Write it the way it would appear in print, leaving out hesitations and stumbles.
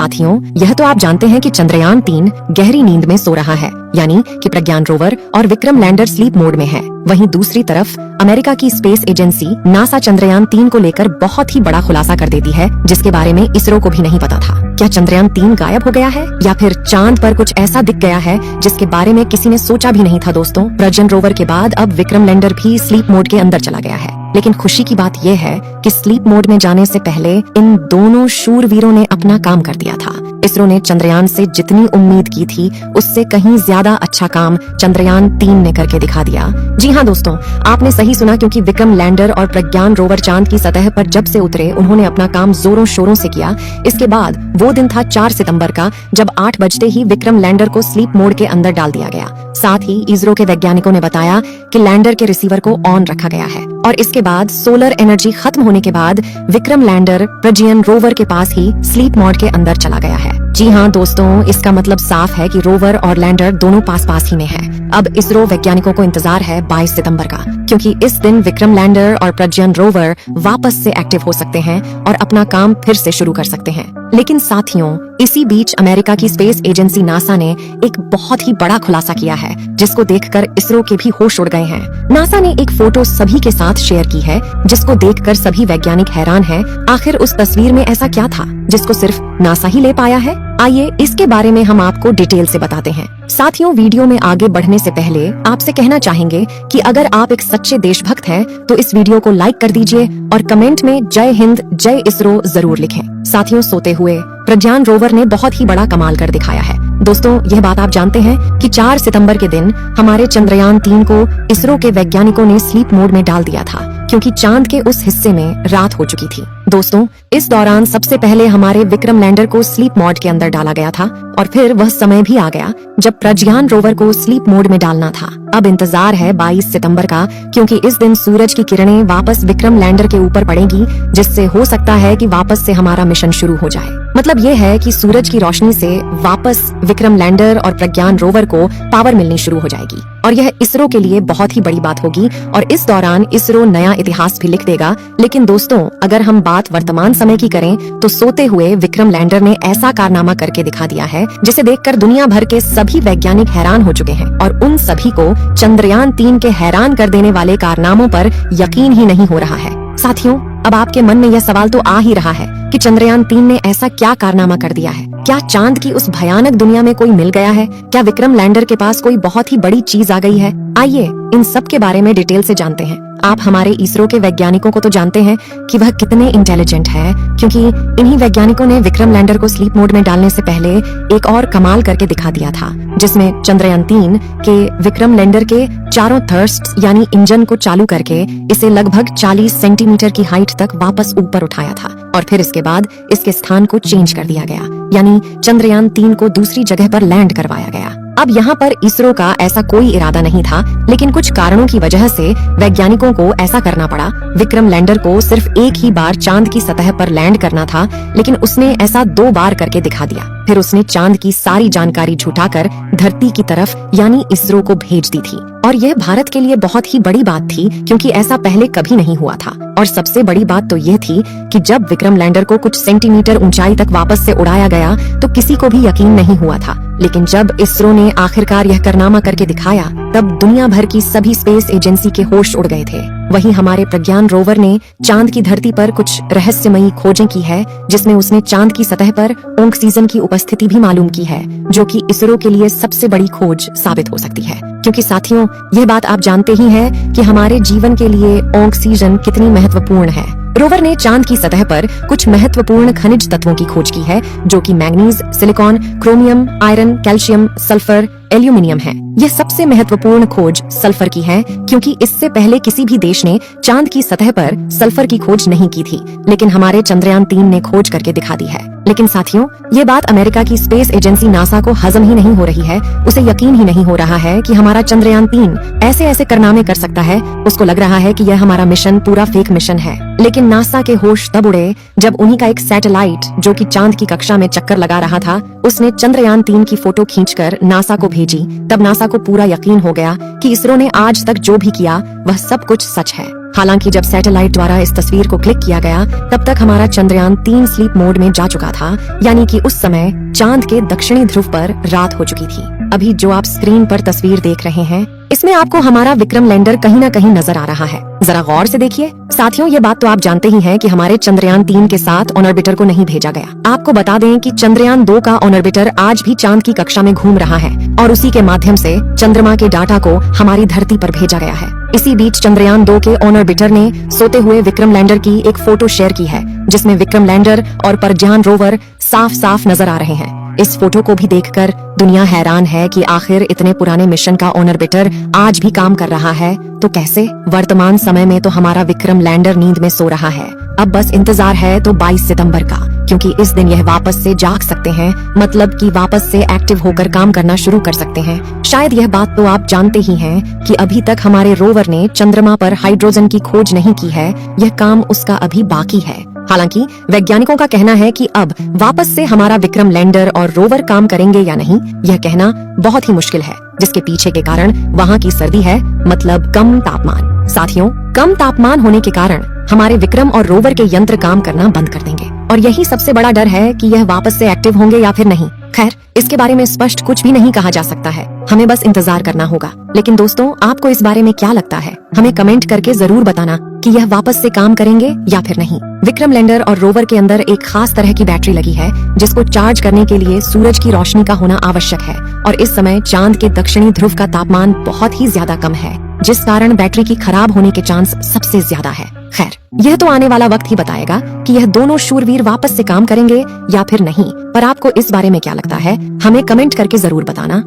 साथियों, यह तो आप जानते हैं कि चंद्रयान-3 गहरी नींद में सो रहा है, यानी कि प्रज्ञान रोवर और विक्रम लैंडर स्लीप मोड में है। वहीं दूसरी तरफ अमेरिका की स्पेस एजेंसी नासा चंद्रयान-3 को लेकर बहुत ही बड़ा खुलासा कर देती है, जिसके बारे में इसरो को भी नहीं पता था। क्या चंद्रयान-3 गायब हो गया है या फिर चांद पर कुछ ऐसा दिख गया है जिसके बारे में किसी ने सोचा भी नहीं था। दोस्तों, प्रज्ञान रोवर के बाद अब विक्रम लैंडर भी स्लीप मोड के अंदर चला गया है। लेकिन खुशी की बात यह है कि स्लीप मोड में जाने से पहले इन दोनों शूरवीरों ने अपना काम कर दिया था। इसरो ने चंद्रयान से जितनी उम्मीद की थी उससे कहीं ज्यादा अच्छा काम चंद्रयान-3 ने करके दिखा दिया। जी हाँ दोस्तों, आपने सही सुना, क्योंकि विक्रम लैंडर और प्रज्ञान रोवर चांद की सतह पर जब से उतरे उन्होंने अपना काम जोरों शोरों से किया। इसके बाद वो दिन था 4 सितंबर का, जब 8 बजते ही विक्रम लैंडर को स्लीप मोड के अंदर डाल दिया गया। साथ ही इसरो के वैज्ञानिकों ने बताया कि लैंडर के रिसीवर को ऑन रखा गया है और इसके बाद सोलर एनर्जी खत्म होने के बाद विक्रम लैंडर प्रज्ञान रोवर के पास ही स्लीप मोड के अंदर चला गया है। जी हाँ दोस्तों, इसका मतलब साफ है कि रोवर और लैंडर दोनों पास पास ही में हैं। अब इसरो वैज्ञानिकों को इंतजार है 22 सितंबर का, क्योंकि इस दिन विक्रम लैंडर और प्रज्ञान रोवर वापस से एक्टिव हो सकते हैं और अपना काम फिर से शुरू कर सकते हैं। लेकिन साथियों, इसी बीच अमेरिका की स्पेस एजेंसी नासा ने एक बहुत ही बड़ा खुलासा किया है, जिसको देखकर इसरो के भी होश उड़ गए हैं। नासा ने एक फोटो सभी के साथ शेयर की है, जिसको देखकर सभी वैज्ञानिक हैरान हैं। आखिर उस तस्वीर में ऐसा क्या था जिसको सिर्फ नासा ही ले पाया है? आइए इसके बारे में हम आपको डिटेल से बताते हैं। साथियों, वीडियो में आगे बढ़ने से पहले आपसे कहना चाहेंगे कि अगर आप एक सच्चे देशभक्त हैं तो इस वीडियो को लाइक कर दीजिए और कमेंट में जय हिंद जय इसरो जरूर लिखें। साथियों, सोते हुए प्रज्ञान रोवर ने बहुत ही बड़ा कमाल कर दिखाया है। दोस्तों, यह बात आप जानते हैं कि 4 सितंबर के दिन हमारे चंद्रयान-3 को इसरो के वैज्ञानिकों ने स्लीप मोड में डाल दिया था, क्योंकि चांद के उस हिस्से में रात हो चुकी थी। दोस्तों, इस दौरान सबसे पहले हमारे विक्रम लैंडर को स्लीप मोड के अंदर डाला गया था और फिर वह समय भी आ गया जब प्रज्ञान रोवर को स्लीप मोड में डालना था। अब इंतजार है 22 सितंबर का, क्योंकि इस दिन सूरज की किरणें वापस विक्रम लैंडर के ऊपर पड़ेंगी, जिससे हो सकता है कि वापस से हमारा मिशन शुरू हो जाए। मतलब ये है कि सूरज की रोशनी से वापस विक्रम लैंडर और प्रज्ञान रोवर को पावर मिलनी शुरू हो जाएगी और यह इसरो के लिए बहुत ही बड़ी बात होगी और इस दौरान इसरो नया इतिहास भी लिख देगा। लेकिन दोस्तों, अगर हम बात वर्तमान समय की करें तो सोते हुए विक्रम लैंडर ने ऐसा कारनामा करके दिखा दिया है जिसे देखकर दुनिया भर के सभी वैज्ञानिक हैरान हो चुके हैं और उन सभी को चंद्रयान-3 के हैरान कर देने वाले कारनामों पर यकीन ही नहीं हो रहा है। साथियों, अब आपके मन में यह सवाल तो आ ही रहा है कि चंद्रयान-3 ने ऐसा क्या कारनामा कर दिया है? क्या चांद की उस भयानक दुनिया में कोई मिल गया है? क्या विक्रम लैंडर के पास कोई बहुत ही बड़ी चीज आ गई है? आइए इन सब के बारे में डिटेल से जानते हैं। आप हमारे इसरो के वैज्ञानिकों को तो जानते हैं कि वह कितने इंटेलिजेंट है, क्योंकि इन्हीं वैज्ञानिकों ने विक्रम लैंडर को स्लीप मोड में डालने से पहले एक और कमाल करके दिखा दिया था, जिसमें चंद्रयान-3 के विक्रम लैंडर के चारों थ्रस्ट्स यानी इंजन को चालू करके इसे लगभग 40 सेंटीमीटर की हाइट तक वापस ऊपर उठाया था और फिर इसके बाद इसके स्थान को चेंज कर दिया गया, यानी चंद्रयान-3 को दूसरी जगह पर लैंड करवाया गया। अब यहाँ पर इसरो का ऐसा कोई इरादा नहीं था, लेकिन कुछ कारणों की वजह से वैज्ञानिकों को ऐसा करना पड़ा। विक्रम लैंडर को सिर्फ एक ही बार चांद की सतह पर लैंड करना था, लेकिन उसने ऐसा 2 बार करके दिखा दिया। फिर उसने चांद की सारी जानकारी झुठाकर धरती की तरफ यानी इसरो को भेज दी थी और यह भारत के लिए बहुत ही बड़ी बात थी, क्योंकि ऐसा पहले कभी नहीं हुआ था। और सबसे बड़ी बात तो यह थी कि जब विक्रम लैंडर को कुछ सेंटीमीटर ऊंचाई तक वापस से उड़ाया गया तो किसी को भी यकीन नहीं हुआ था, लेकिन जब इसरो ने आखिरकार यह कारनामा करके दिखाया तब दुनिया भर की सभी स्पेस एजेंसी के होश उड़ गए थे। वहीं हमारे प्रज्ञान रोवर ने चांद की धरती पर कुछ रहस्यमयी खोजें की है, जिसमें उसने चांद की सतह पर ऑक्सीजन की उपस्थिति भी मालूम की है, जो कि इसरो के लिए सबसे बड़ी खोज साबित हो सकती है। क्योंकि साथियों, यह बात आप जानते ही हैं कि हमारे जीवन के लिए ऑक्सीजन कितनी महत्वपूर्ण है। रोवर ने चांद की सतह पर कुछ महत्वपूर्ण खनिज तत्वों की खोज की है, जो कि manganese, silicon, chromium, iron, calcium, sulphur, aluminium है। यह सबसे महत्वपूर्ण खोज सल्फर की है, क्योंकि इससे पहले किसी भी देश ने चांद की सतह पर सल्फर की खोज नहीं की थी, लेकिन हमारे चंद्रयान-3 ने खोज करके दिखा दी है। लेकिन साथियों, ये बात अमेरिका की स्पेस एजेंसी नासा को हजम ही नहीं हो रही है। उसे यकीन ही नहीं हो रहा है कि हमारा चंद्रयान-3 ऐसे ऐसे कारनामे कर सकता है। उसको लग रहा है कि यह हमारा मिशन पूरा फेक मिशन है। लेकिन नासा के होश तब उड़े जब उन्हीं का एक सैटेलाइट, जो कि चांद की कक्षा में चक्कर लगा रहा था, उसने चंद्रयान-3 की फोटो खींचकर नासा को भेजी। तब नासा को पूरा यकीन हो गया कि इसरो ने आज तक जो भी किया वह सब कुछ सच है। हालांकि जब सैटेलाइट द्वारा इस तस्वीर को क्लिक किया गया तब तक हमारा चंद्रयान 3 स्लीप मोड में जा चुका था, यानी कि उस समय चांद के दक्षिणी ध्रुव पर रात हो चुकी थी। अभी जो आप स्क्रीन पर तस्वीर देख रहे हैं, इसमें आपको हमारा विक्रम लैंडर कहीं ना कहीं नजर आ रहा है। जरा गौर से देखिए। साथियों, ये बात तो आप जानते ही हैं कि हमारे चंद्रयान 3 के साथ ऑर्बिटर को नहीं भेजा गया। आपको बता दें कि चंद्रयान 2 का ऑर्बिटर आज भी चांद की कक्षा में घूम रहा है और उसी के माध्यम से चंद्रमा के डाटा को हमारी धरती पर भेजा गया है। इसी बीच चंद्रयान 2 के ऑर्बिटर ने सोते हुए विक्रम लैंडर की एक फोटो शेयर की है, जिसमें विक्रम लैंडर और प्रज्ञान रोवर साफ साफ नजर आ रहे हैं। इस फोटो को भी देखकर दुनिया हैरान है कि आखिर इतने पुराने मिशन का ऑर्बिटर आज भी काम कर रहा है तो कैसे। वर्तमान समय में तो हमारा विक्रम लैंडर नींद में सो रहा है। अब बस इंतजार है तो 22 सितंबर का, क्योंकि इस दिन यह वापस से जाग सकते हैं, मतलब कि वापस से एक्टिव होकर काम करना शुरू कर सकते हैं। शायद यह बात तो आप जानते ही हैं कि अभी तक हमारे रोवर ने चंद्रमा पर हाइड्रोजन की खोज नहीं की है। यह काम उसका अभी बाकी है। हालांकि वैज्ञानिकों का कहना है कि अब वापस से हमारा विक्रम लैंडर और रोवर काम करेंगे या नहीं, यह कहना बहुत ही मुश्किल है, जिसके पीछे के कारण वहाँ की सर्दी है, मतलब कम तापमान। साथियों, कम तापमान होने के कारण हमारे विक्रम और रोवर के यंत्र काम करना बंद कर देंगे और यही सबसे बड़ा डर है कि यह वापस से एक्टिव होंगे या फिर नहीं। खैर, इसके बारे में स्पष्ट कुछ भी नहीं कहा जा सकता है, हमें बस इंतजार करना होगा। लेकिन दोस्तों, आपको इस बारे में क्या लगता है? हमें कमेंट करके जरूर बताना कि यह वापस से काम करेंगे या फिर नहीं। विक्रम लैंडर और रोवर के अंदर एक खास तरह की बैटरी लगी है, जिसको चार्ज करने के लिए सूरज की रोशनी का होना आवश्यक है और इस समय चांद के दक्षिणी ध्रुव का तापमान बहुत ही ज्यादा कम है, जिस कारण बैटरी की खराब होने के चांस सबसे ज्यादा है। खैर, यह तो आने वाला वक्त ही बताएगा कि यह दोनों शूरवीर वापस से काम करेंगे या फिर नहीं। पर आपको इस बारे में क्या लगता है? हमें कमेंट करके जरूर बताना।